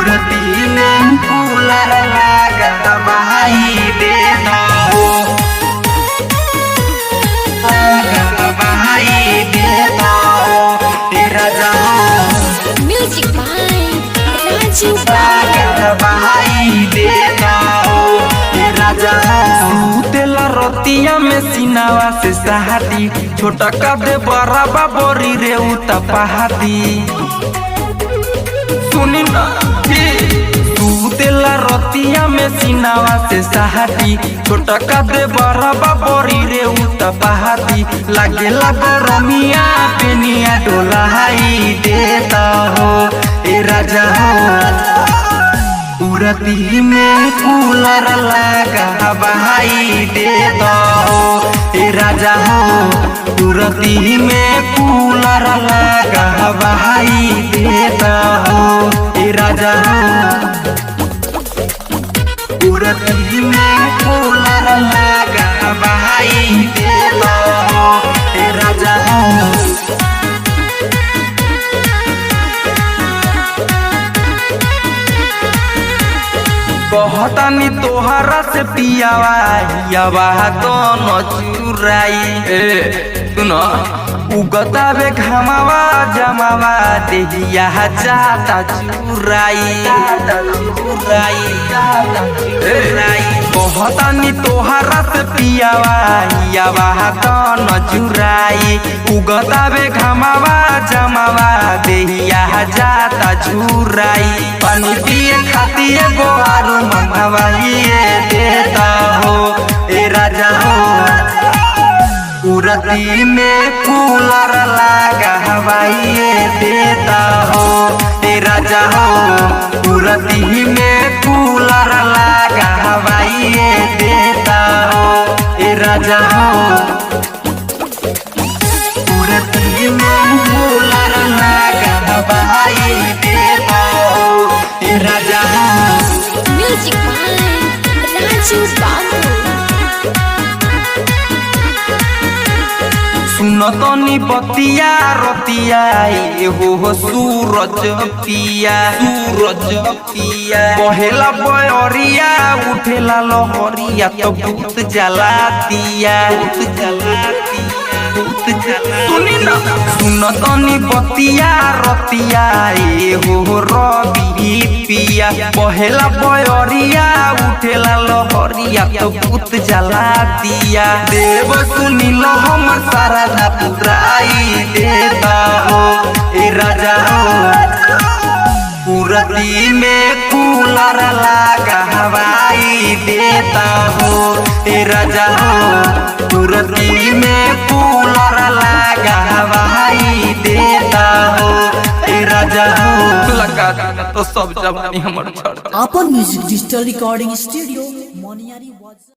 तुरती में कूलर लगा भाई दे दो, भाई दे दो तेरा जाओ म्यूजिक बाय राजू भाई दे दो तेरा जाओ। तेला रोतिया में सिनावा से सहाती छोटा का दे बड़ा बाबोरी रे उता पहाती सुनी ना तू तेला रोतिया में सिनावा से सहाती छोटा का दे बड़ा बाबोरी रे उता पहाती लागे गरमिया पेनिया डोला हाई देता हो ए राजा हो। तुरती में कूलर लगा भाई दे दो ए राजा हो। तुरती में कूलर लगा भाई दे दो ए राजा हो। तुरती में कूलर लगा भाई दे दो ए राजा हो। कहतानी तोहरा से पियावा हियावा दोनों चुराई सुनो उगता बे घमावा जमावा देहिया जाता चुराई कहतानी तोहरा से पियावा हियावा दोनों चुराई उगता बे घमावा जमावा देहिया जाता चुराई पानी पिए खातिर गोवारू मंगवाइए देता हो ए राजा हो। तुरती में कूलर लगा हवाइए देता हो ए राजा हो। तुरती में कूलर लगा हवाइए देता हो ए राजा हो। तुरती में कूलर लगा हवाइए देता हो ए राजा हो। म्यूजिक बाय राजू बाबू सुनतनी बतिया रतिया हो सूरज पिया पहला बयरिया उठेला लहरिया तो भूत जला दिया सुनी ना सुनतनी बतिया रतिया हो रवि पिया पहला बयरिया उठेला लहरिया तो भूत जला दिया देव सुनी लो हमर सारा ना पुराई देता हो ए राजा हो। तुरती में कूलर लगा हवाई देता हो ए राजा हो। तुरती में कूलर लगा हवाई देता हो ए राजा हो। लगा तो सब जवानी हमर छोड़ अपन music digital recording studio Moniyari.